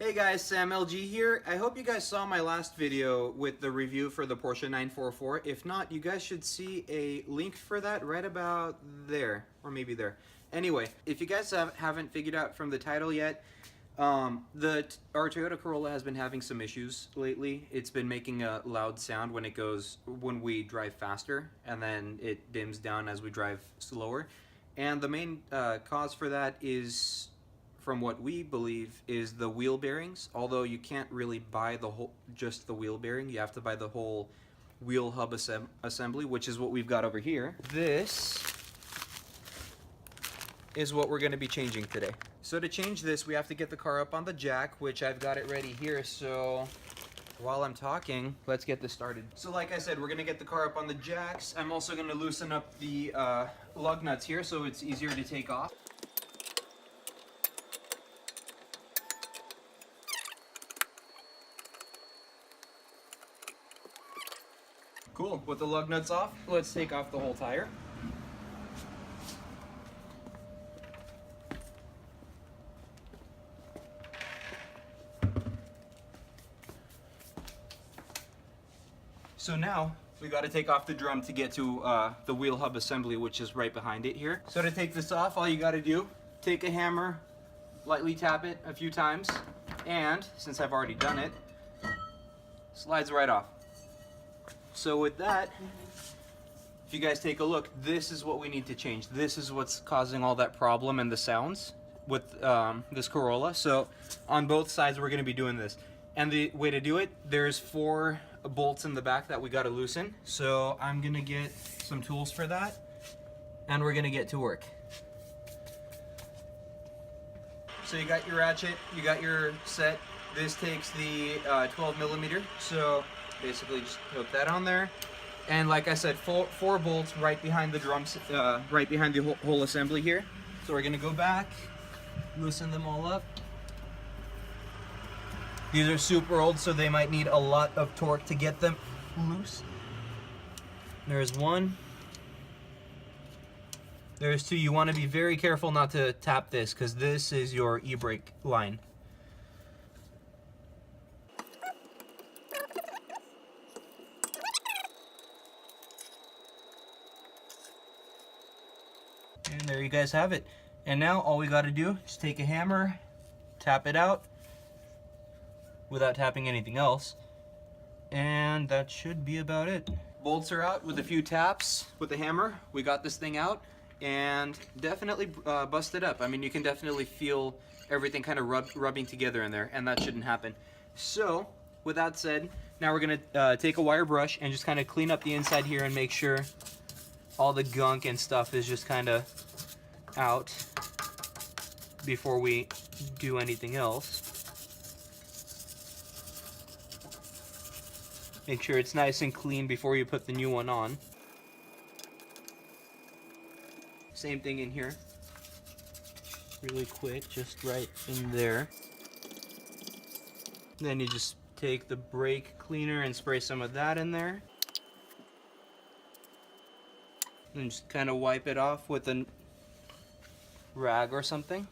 Hey guys, Sam LG here. I hope you guys saw my last video with the review for the Porsche 944. If not, you guys should see a link for that right about there, or maybe there. Anyway, if you guys haven't figured out from the title yet, our Toyota Corolla has been having some issues lately. It's been making a loud sound when we drive faster, and then it dims down as we drive slower. And the main cause for that is, from what we believe, is the wheel bearings. Although you can't really buy just the wheel bearing, you have to buy the whole wheel hub assembly, which is what we've got over here. This is what we're going to be changing today. So to change this, we have to get the car up on the jack, which I've got it ready here. So while I'm talking, let's get this started. So like I said, we're going to get the car up on the jacks. I'm also going to loosen up the lug nuts here so it's easier to take off. Cool, with the lug nuts off, let's take off the whole tire. So now, we got to take off the drum to get to the wheel hub assembly, which is right behind it here. So to take this off, all you got to do, take a hammer, lightly tap it a few times, and, since I've already done it, slides right off. So with that, if you guys take a look, this is what we need to change. This is what's causing all that problem and the sounds with this Corolla. So on both sides, we're going to be doing this. And the way to do it, there's 4 bolts in the back that we got to loosen. So I'm going to get some tools for that, and we're going to get to work. So you got your ratchet, you got your set. This takes the 12 millimeter. So basically just hook that on there, and like I said, four bolts right behind the drums, right behind the whole assembly here. So we're gonna go back, loosen them all up. These are super old, so they might need a lot of torque to get them loose. There's 1. There's 2. You want to be very careful not to tap this, because this is your e-brake line. And there you guys have it. And now all we got to do is take a hammer, tap it out without tapping anything else, and that should be about it. Bolts are out with a few taps with the hammer. We got this thing out and definitely busted up. I mean, you can definitely feel everything kind of rubbing together in there, and that shouldn't happen. So with that said, now we're gonna take a wire brush and just kind of clean up the inside here and make sure all the gunk and stuff is just kind of out before we do anything else. Make sure it's nice and clean before you put the new one on. Same thing in here. Really quick, just right in there. Then you just take the brake cleaner and spray some of that in there. And just kind of wipe it off with a rag or something.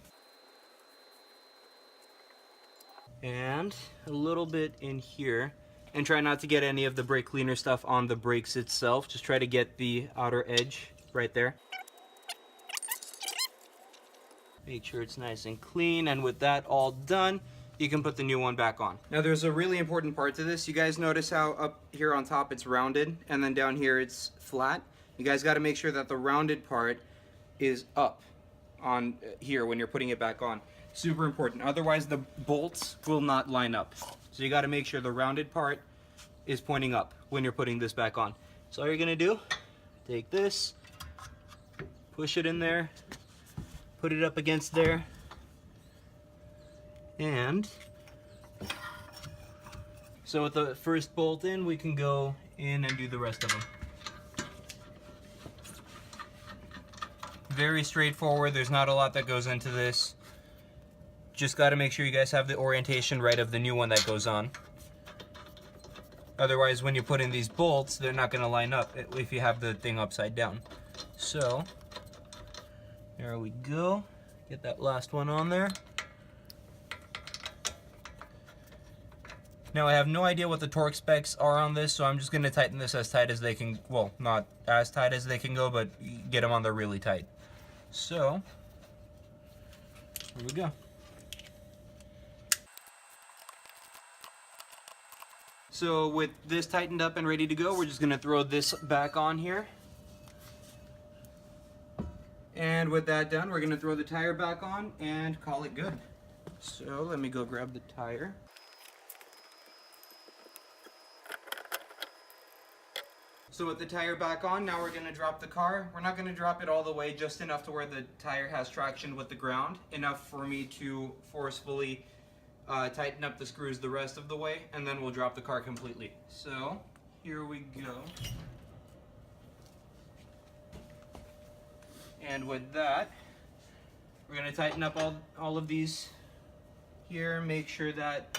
And a little bit in here. And try not to get any of the brake cleaner stuff on the brakes itself. Just try to get the outer edge right there. Make sure it's nice and clean, and with that all done, you can put the new one back on. Now there's a really important part to this. You guys notice how up here on top it's rounded, and then down here it's flat? You guys got to make sure that the rounded part is up on here when you're putting it back on. Super important. Otherwise the bolts will not line up. So you got to make sure the rounded part is pointing up when you're putting this back on. So all you're going to do, take this, push it in there, put it up against there, and so with the first bolt in, we can go in and do the rest of them. Very straightforward. There's not a lot that goes into this. Just got to make sure you guys have the orientation right of the new one that goes on. Otherwise, when you put in these bolts, they're not going to line up if you have the thing upside down. So there we go. Get that last one on there. Now I have no idea what the torque specs are on this, so I'm just going to tighten this as tight as they can, well, not as tight as they can go, but get them on there really tight. So, here we go. So with this tightened up and ready to go, we're just going to throw this back on here. And with that done, we're going to throw the tire back on and call it good. So let me go grab the tire. So with the tire back on, now we're going to drop the car. We're not going to drop it all the way, just enough to where the tire has traction with the ground, enough for me to forcefully tighten up the screws the rest of the way, and then we'll drop the car completely. So here we go. And with that, we're going to tighten up all of these here, make sure that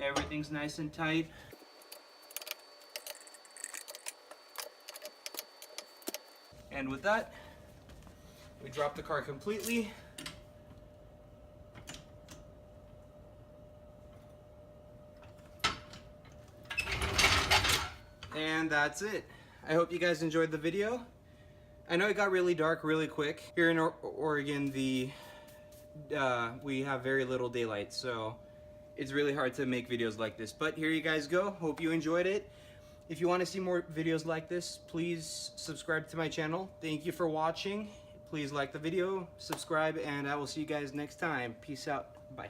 everything's nice and tight. And with that, we drop the car completely. And that's it. I hope you guys enjoyed the video. I know it got really dark really quick. Here in Oregon, we have very little daylight, so it's really hard to make videos like this. But here you guys go. Hope you enjoyed it. If you want to see more videos like this, please subscribe to my channel. Thank you for watching. Please like the video, subscribe, and I will see you guys next time. Peace out. Bye.